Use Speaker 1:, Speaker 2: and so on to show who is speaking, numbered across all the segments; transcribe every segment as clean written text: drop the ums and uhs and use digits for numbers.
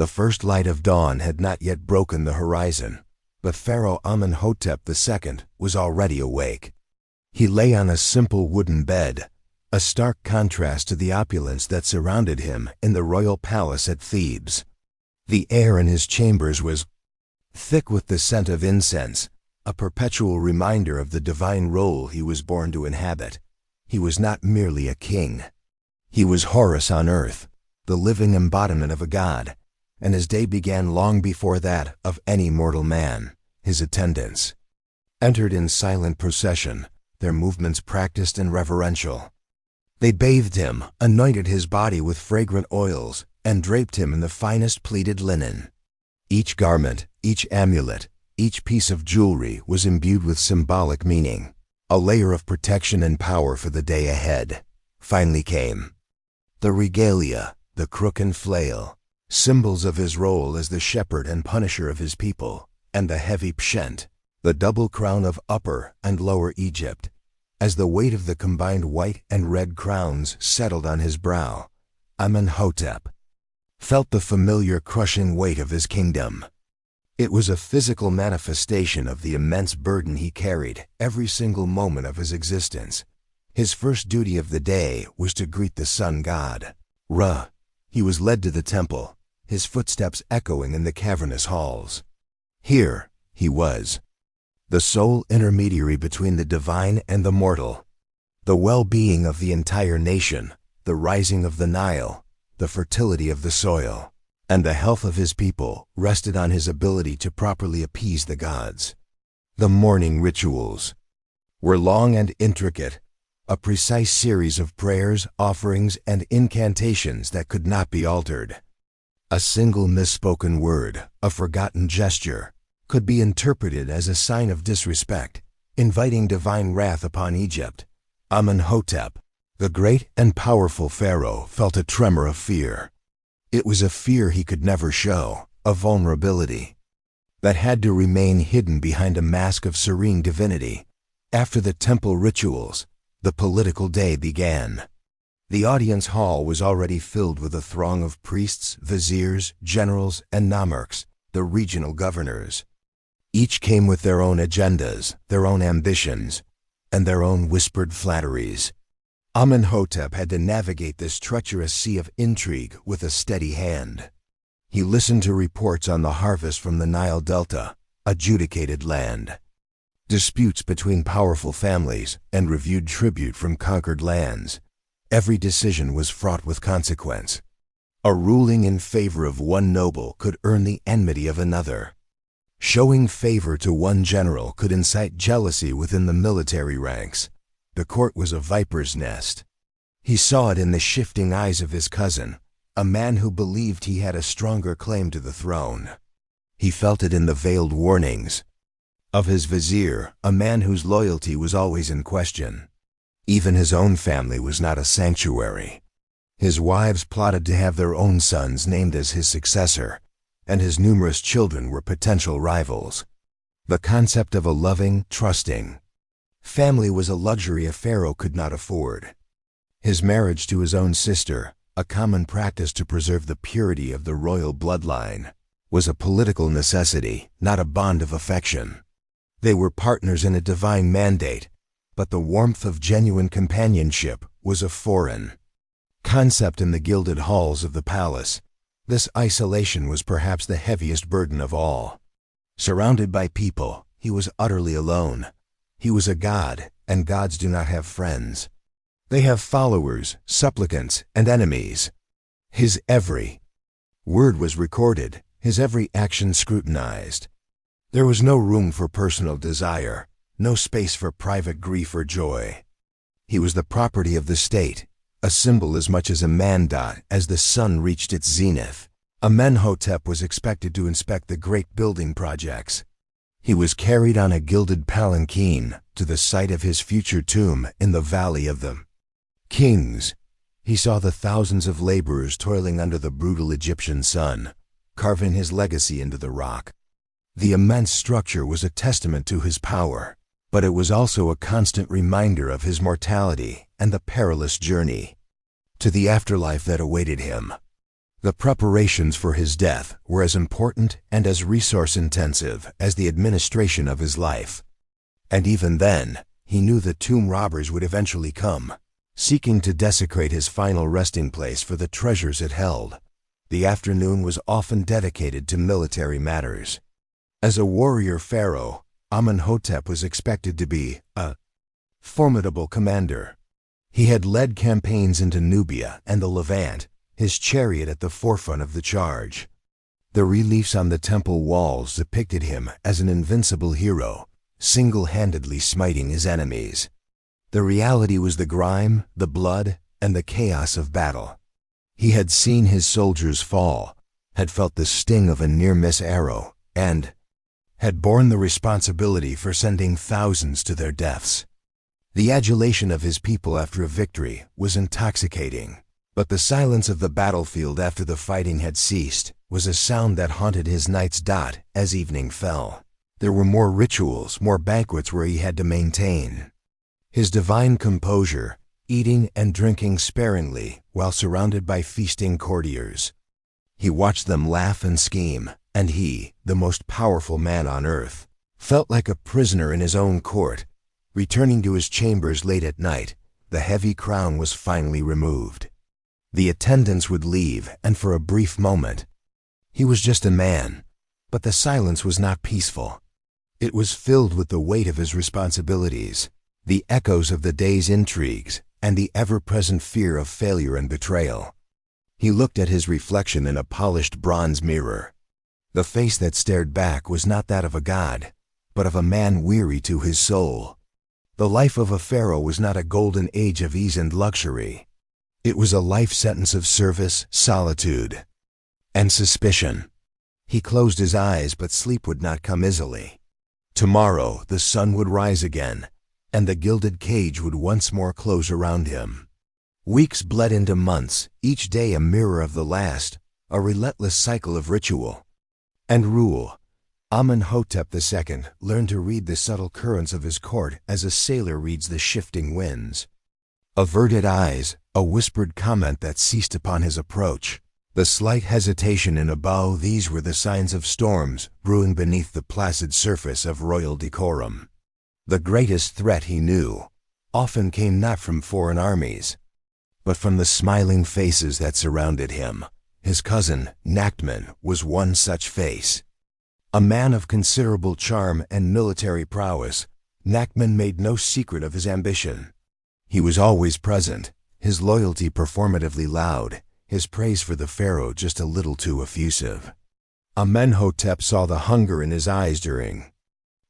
Speaker 1: The first light of dawn had not yet broken the horizon, but Pharaoh Amenhotep II was already awake. He lay on a simple wooden bed, a stark contrast to the opulence that surrounded him in the royal palace at Thebes. The air in his chambers was thick with the scent of incense, a perpetual reminder of the divine role he was born to inhabit. He was not merely a king. He was Horus on earth, the living embodiment of a god, and his day began long before that of any mortal man. His attendants entered in silent procession, their movements practiced and reverential. They bathed him, anointed his body with fragrant oils, and draped him in the finest pleated linen. Each garment, each amulet, each piece of jewelry was imbued with symbolic meaning. A layer of protection and power for the day ahead. Finally came the regalia, the crook and flail, symbols of his role as the shepherd and punisher of his people, and the heavy pshent, the double crown of Upper and Lower Egypt. As the weight of the combined white and red crowns settled on his brow, Amenhotep felt the familiar crushing weight of his kingdom. It was a physical manifestation of the immense burden he carried every single moment of his existence. His first duty of the day was to greet the sun god, Ra. He was led to the temple, his footsteps echoing in the cavernous halls. Here he was, the sole intermediary between the divine and the mortal. The well-being of the entire nation, the rising of the Nile, the fertility of the soil, and the health of his people rested on his ability to properly appease the gods. The morning rituals were long and intricate, a precise series of prayers, offerings, and incantations that could not be altered. A single misspoken word, a forgotten gesture, could be interpreted as a sign of disrespect, inviting divine wrath upon Egypt. Amenhotep, the great and powerful pharaoh, felt a tremor of fear. It was a fear he could never show, a vulnerability that had to remain hidden behind a mask of serene divinity. After the temple rituals, the political day began. The audience hall was already filled with a throng of priests, viziers, generals, and nomarchs, the regional governors. Each came with their own agendas, their own ambitions, and their own whispered flatteries. Amenhotep had to navigate this treacherous sea of intrigue with a steady hand. He listened to reports on the harvest from the Nile Delta, adjudicated land, disputes between powerful families, and reviewed tribute from conquered lands. Every decision was fraught with consequence. A ruling in favor of one noble could earn the enmity of another. Showing favor to one general could incite jealousy within the military ranks. The court was a viper's nest. He saw it in the shifting eyes of his cousin, a man who believed he had a stronger claim to the throne. He felt it in the veiled warnings of his vizier, a man whose loyalty was always in question. Even his own family was not a sanctuary. His wives plotted to have their own sons named as his successor, and his numerous children were potential rivals. The concept of a loving, trusting family was a luxury a pharaoh could not afford. His marriage to his own sister, a common practice to preserve the purity of the royal bloodline, was a political necessity, not a bond of affection. They were partners in a divine mandate, but the warmth of genuine companionship was a foreign concept in the gilded halls of the palace. This isolation was perhaps the heaviest burden of all. Surrounded by people, he was utterly alone. He was a god, and gods do not have friends. They have followers, supplicants, and enemies. His every word was recorded, his every action scrutinized. There was no room for personal desire, no space for private grief or joy. He was the property of the state, a symbol as much as a mandate as the sun reached its zenith. Amenhotep was expected to inspect the great building projects. He was carried on a gilded palanquin to the site of his future tomb in the Valley of the Kings. He saw the thousands of laborers toiling under the brutal Egyptian sun, carving his legacy into the rock. The immense structure was a testament to his power, but it was also a constant reminder of his mortality and the perilous journey to the afterlife that awaited him. The preparations for his death were as important and as resource-intensive as the administration of his life. And even then, he knew the tomb robbers would eventually come, seeking to desecrate his final resting place for the treasures it held. The afternoon was often dedicated to military matters. As a warrior pharaoh, Amenhotep was expected to be a formidable commander. He had led campaigns into Nubia and the Levant, his chariot at the forefront of the charge. The reliefs on the temple walls depicted him as an invincible hero, single-handedly smiting his enemies. The reality was the grime, the blood, and the chaos of battle. He had seen his soldiers fall, had felt the sting of a near-miss arrow, and had borne the responsibility for sending thousands to their deaths. The adulation of his people after a victory was intoxicating, but the silence of the battlefield after the fighting had ceased was a sound that haunted his night's dot as evening fell. There were more rituals, more banquets where he had to maintain his divine composure, eating and drinking sparingly while surrounded by feasting courtiers. He watched them laugh and scheme, and he, the most powerful man on earth, felt like a prisoner in his own court. Returning to his chambers late at night, the heavy crown was finally removed. The attendants would leave, and for a brief moment, he was just a man. But the silence was not peaceful. It was filled with the weight of his responsibilities, the echoes of the day's intrigues, and the ever-present fear of failure and betrayal. He looked at his reflection in a polished bronze mirror. The face that stared back was not that of a god, but of a man weary to his soul. The life of a pharaoh was not a golden age of ease and luxury. It was a life sentence of service, solitude, and suspicion. He closed his eyes, but sleep would not come easily. Tomorrow the sun would rise again, and the gilded cage would once more close around him. Weeks bled into months, each day a mirror of the last, a relentless cycle of ritual and rule. Amenhotep II learned to read the subtle currents of his court as a sailor reads the shifting winds. Averted eyes, a whispered comment that ceased upon his approach, the slight hesitation in a bow, these were the signs of storms brewing beneath the placid surface of royal decorum. The greatest threat, he knew, often came not from foreign armies, but from the smiling faces that surrounded him. His cousin, Nachtman, was one such face. A man of considerable charm and military prowess, Nachtman made no secret of his ambition. He was always present, his loyalty performatively loud, his praise for the pharaoh just a little too effusive. Amenhotep saw the hunger in his eyes during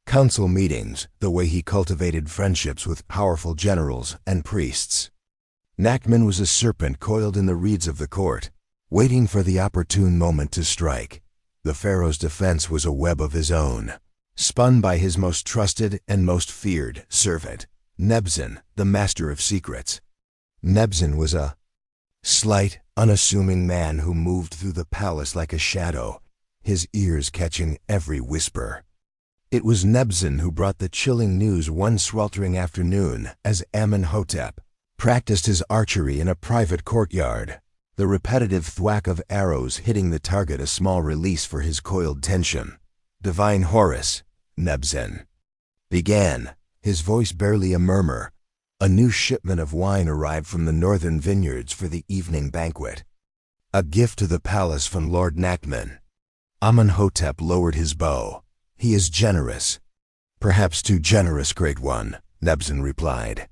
Speaker 1: council meetings, the way he cultivated friendships with powerful generals and priests. Nachtman was a serpent coiled in the reeds of the court, waiting for the opportune moment to strike. The pharaoh's defense was a web of his own, spun by his most trusted and most feared servant, Nebzin, the master of secrets. Nebzin was a slight, unassuming man who moved through the palace like a shadow, his ears catching every whisper. It was Nebzin who brought the chilling news one sweltering afternoon as Amenhotep practiced his archery in a private courtyard, the repetitive thwack of arrows hitting the target a small release for his coiled tension. "Divine Horus," Nebzin began, his voice barely a murmur. A new shipment of wine arrived from the northern vineyards for the evening banquet. A gift to the palace from Lord Nachtman. Amenhotep lowered his bow. "He is generous." "Perhaps too generous, great one," Nebzin replied.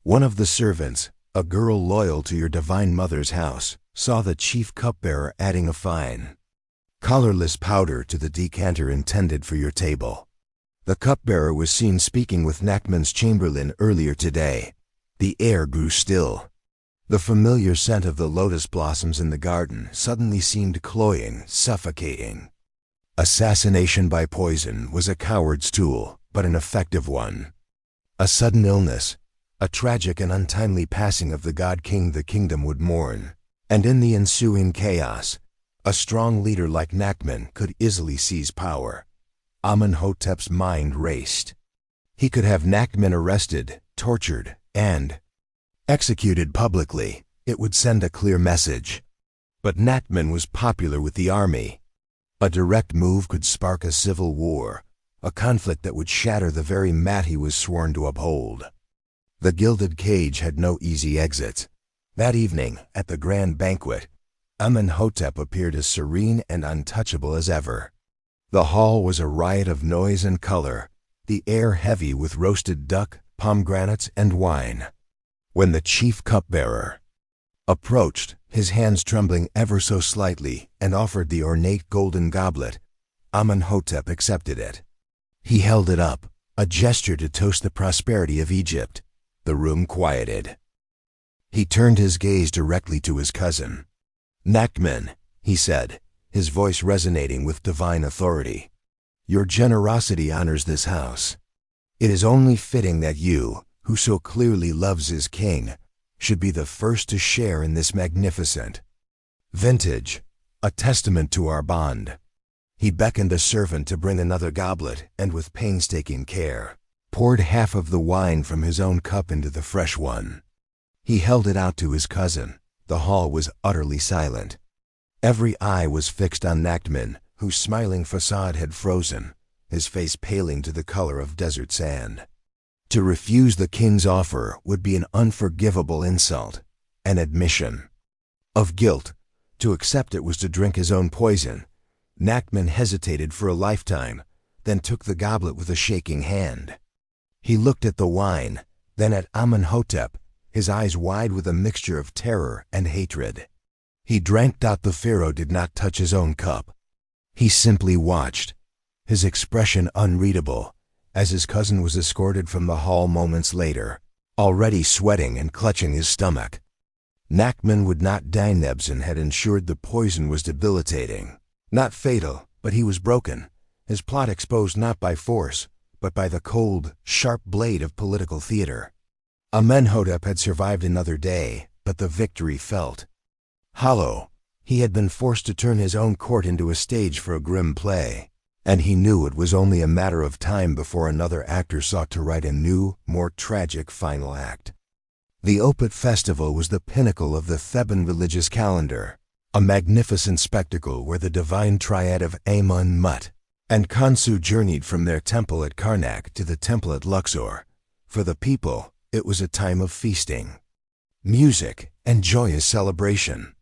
Speaker 1: One of the servants, a girl loyal to your divine mother's house, saw the chief cupbearer adding a fine, colorless powder to the decanter intended for your table. The cupbearer was seen speaking with Nachtman's chamberlain earlier today. The air grew still. The familiar scent of the lotus blossoms in the garden suddenly seemed cloying, suffocating. Assassination by poison was a coward's tool, but an effective one. A sudden illness, a tragic and untimely passing of the god-king the kingdom would mourn, and in the ensuing chaos, a strong leader like Nachtman could easily seize power. Amenhotep's mind raced. He could have Nachtman arrested, tortured, and executed publicly. It would send a clear message. But Natman was popular with the army. A direct move could spark a civil war, a conflict that would shatter the very mat he was sworn to uphold. The gilded cage had no easy exits. That evening, at the grand banquet, Amenhotep appeared as serene and untouchable as ever. The hall was a riot of noise and color, the air heavy with roasted duck, pomegranates, and wine. When the chief cupbearer approached, his hands trembling ever so slightly, and offered the ornate golden goblet, Amenhotep accepted it. He held it up, a gesture to toast the prosperity of Egypt. The room quieted. He turned his gaze directly to his cousin. "Natman," he said, his voice resonating with divine authority, "your generosity honors this house. It is only fitting that you, who so clearly loves his king, should be the first to share in this magnificent vintage, a testament to our bond." He beckoned a servant to bring another goblet, and with painstaking care, poured half of the wine from his own cup into the fresh one. He held it out to his cousin. The hall was utterly silent. Every eye was fixed on Natman, whose smiling facade had frozen, his face paling to the color of desert sand. To refuse the king's offer would be an unforgivable insult, an admission of guilt. To accept it was to drink his own poison. Natman hesitated for a lifetime, then took the goblet with a shaking hand. He looked at the wine, then at Amenhotep, his eyes wide with a mixture of terror and hatred. He drank. The Pharaoh did not touch his own cup. He simply watched, his expression unreadable, as his cousin was escorted from the hall moments later, already sweating and clutching his stomach. Natman would not die. Nebsen had ensured the poison was debilitating. Not fatal, but he was broken, his plot exposed not by force, but by the cold, sharp blade of political theater. Amenhotep had survived another day, but the victory felt hollow. He had been forced to turn his own court into a stage for a grim play, and he knew it was only a matter of time before another actor sought to write a new, more tragic final act. The Opet festival was the pinnacle of the Theban religious calendar, a magnificent spectacle where the divine triad of Amun, Mut, and Khonsu journeyed from their temple at Karnak to the temple at Luxor. For the people, it was a time of feasting, music, and joyous celebration.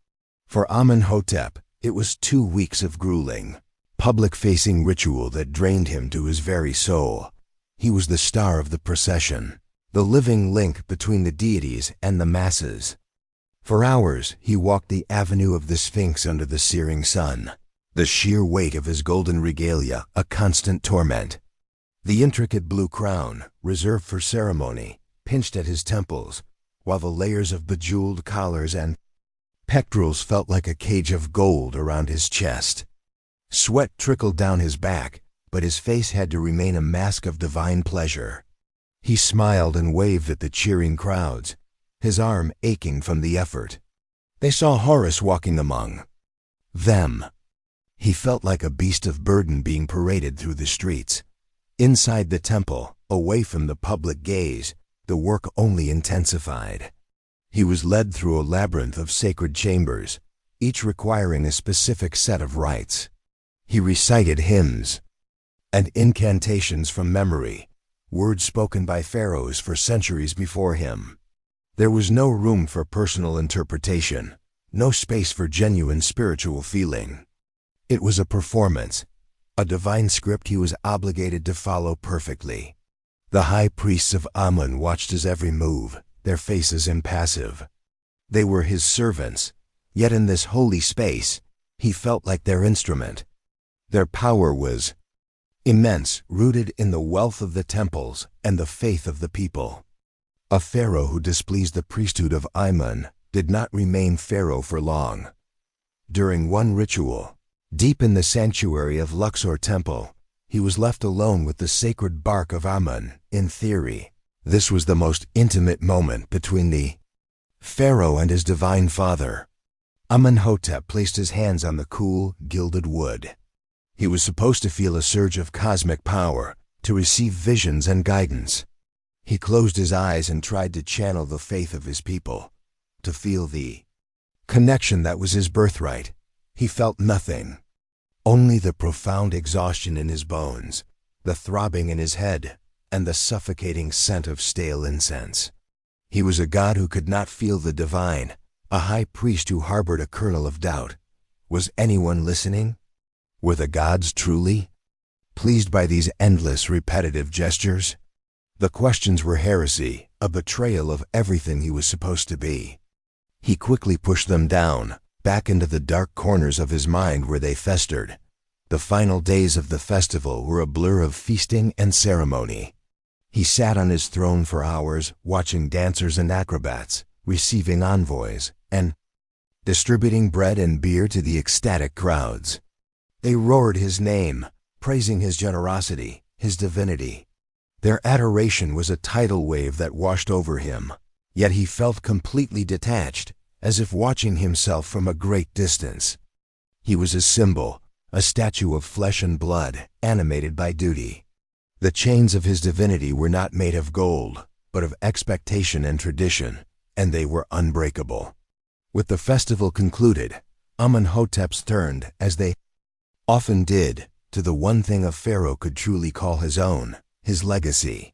Speaker 1: For Amenhotep, it was 2 weeks of grueling, public-facing ritual that drained him to his very soul. He was the star of the procession, the living link between the deities and the masses. For hours, he walked the avenue of the Sphinx under the searing sun, the sheer weight of his golden regalia a constant torment. The intricate blue crown, reserved for ceremony, pinched at his temples, while the layers of bejeweled collars and pectorals felt like a cage of gold around his chest. Sweat trickled down his back, but his face had to remain a mask of divine pleasure. He smiled and waved at the cheering crowds, his arm aching from the effort. They saw Horus walking among them. He felt like a beast of burden being paraded through the streets. Inside the temple, away from the public gaze, the work only intensified. He was led through a labyrinth of sacred chambers, each requiring a specific set of rites. He recited hymns and incantations from memory, words spoken by pharaohs for centuries before him. There was no room for personal interpretation, no space for genuine spiritual feeling. It was a performance, a divine script he was obligated to follow perfectly. The high priests of Amun watched his every move, their faces impassive. They were his servants, yet in this holy space, he felt like their instrument. Their power was immense, rooted in the wealth of the temples and the faith of the people. A pharaoh who displeased the priesthood of Amun did not remain pharaoh for long. During one ritual, deep in the sanctuary of Luxor Temple, he was left alone with the sacred bark of Amun. In theory, this was the most intimate moment between the pharaoh and his divine father. Amenhotep placed his hands on the cool, gilded wood. He was supposed to feel a surge of cosmic power, to receive visions and guidance. He closed his eyes and tried to channel the faith of his people, to feel the connection that was his birthright. He felt nothing, only the profound exhaustion in his bones, the throbbing in his head, and the suffocating scent of stale incense. He was a god who could not feel the divine, a high priest who harbored a kernel of doubt. Was anyone listening? Were the gods truly pleased by these endless, repetitive gestures? The questions were heresy, a betrayal of everything he was supposed to be. He quickly pushed them down, back into the dark corners of his mind where they festered. The final days of the festival were a blur of feasting and ceremony. He sat on his throne for hours, watching dancers and acrobats, receiving envoys, and distributing bread and beer to the ecstatic crowds. They roared his name, praising his generosity, his divinity. Their adoration was a tidal wave that washed over him, yet he felt completely detached, as if watching himself from a great distance. He was a symbol, a statue of flesh and blood, animated by duty. The chains of his divinity were not made of gold, but of expectation and tradition, and they were unbreakable. With the festival concluded, Amenhotep turned, as they often did, to the one thing a pharaoh could truly call his own, his legacy.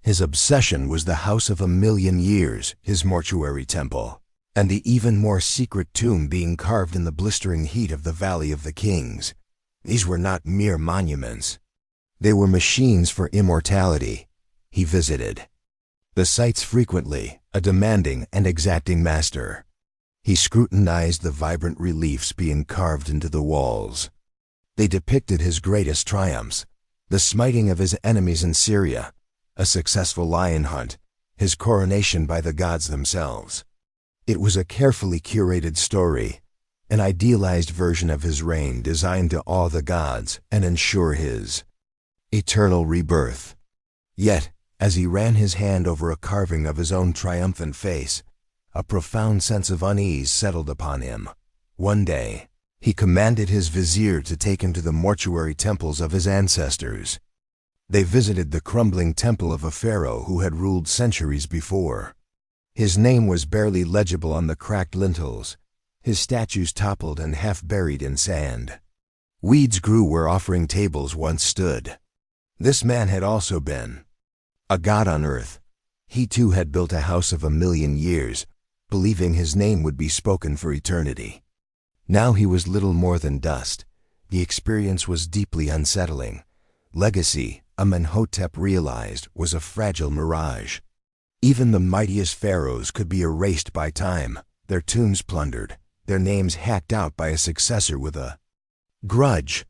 Speaker 1: His obsession was the house of 1,000,000 years, his mortuary temple, and the even more secret tomb being carved in the blistering heat of the Valley of the Kings. These were not mere monuments. They were machines for immortality. He visited the sites frequently, a demanding and exacting master. He scrutinized the vibrant reliefs being carved into the walls. They depicted his greatest triumphs, the smiting of his enemies in Syria, a successful lion hunt, his coronation by the gods themselves. It was a carefully curated story, an idealized version of his reign designed to awe the gods and ensure his eternal rebirth. Yet, as he ran his hand over a carving of his own triumphant face, a profound sense of unease settled upon him. One day, he commanded his vizier to take him to the mortuary temples of his ancestors. They visited the crumbling temple of a pharaoh who had ruled centuries before. His name was barely legible on the cracked lintels, his statues toppled and half buried in sand. Weeds grew where offering tables once stood. This man had also been a god on earth. He too had built a house of 1,000,000 years, believing his name would be spoken for eternity. Now he was little more than dust. The experience was deeply unsettling. Legacy, Amenhotep realized, was a fragile mirage. Even the mightiest pharaohs could be erased by time, their tombs plundered, their names hacked out by a successor with a grudge.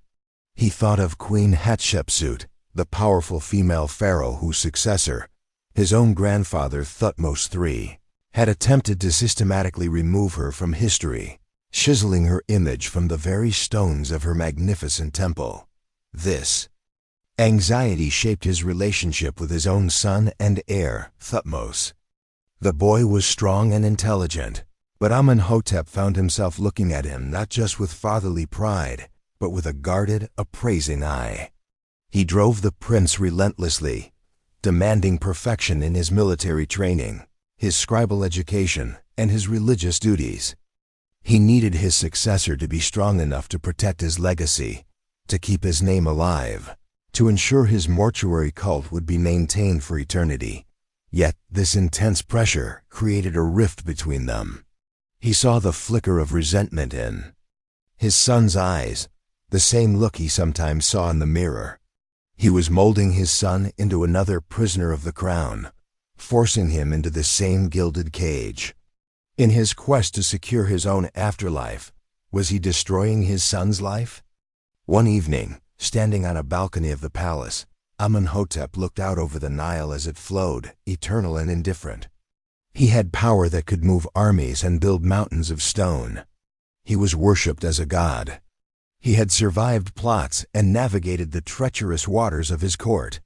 Speaker 1: He thought of Queen Hatshepsut, the powerful female pharaoh whose successor, his own grandfather Thutmose III, had attempted to systematically remove her from history, chiseling her image from the very stones of her magnificent temple. This anxiety shaped his relationship with his own son and heir, Thutmose. The boy was strong and intelligent, but Amenhotep found himself looking at him not just with fatherly pride, but with a guarded, appraising eye. He drove the prince relentlessly, demanding perfection in his military training, his scribal education, and his religious duties. He needed his successor to be strong enough to protect his legacy, to keep his name alive, to ensure his mortuary cult would be maintained for eternity. Yet this intense pressure created a rift between them. He saw the flicker of resentment in his son's eyes, the same look he sometimes saw in the mirror. He was molding his son into another prisoner of the crown, forcing him into the same gilded cage. In his quest to secure his own afterlife, was he destroying his son's life? One evening, standing on a balcony of the palace, Amenhotep looked out over the Nile as it flowed, eternal and indifferent. He had power that could move armies and build mountains of stone. He was worshipped as a god. He had survived plots and navigated the treacherous waters of his court.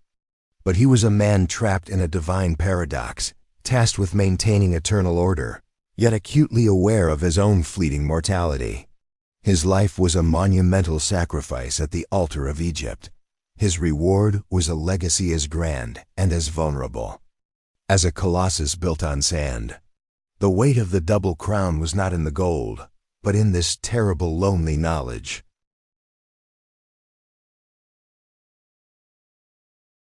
Speaker 1: But he was a man trapped in a divine paradox, tasked with maintaining eternal order, yet acutely aware of his own fleeting mortality. His life was a monumental sacrifice at the altar of Egypt. His reward was a legacy as grand and as vulnerable as a colossus built on sand. The weight of the double crown was not in the gold, but in this terrible lonely knowledge.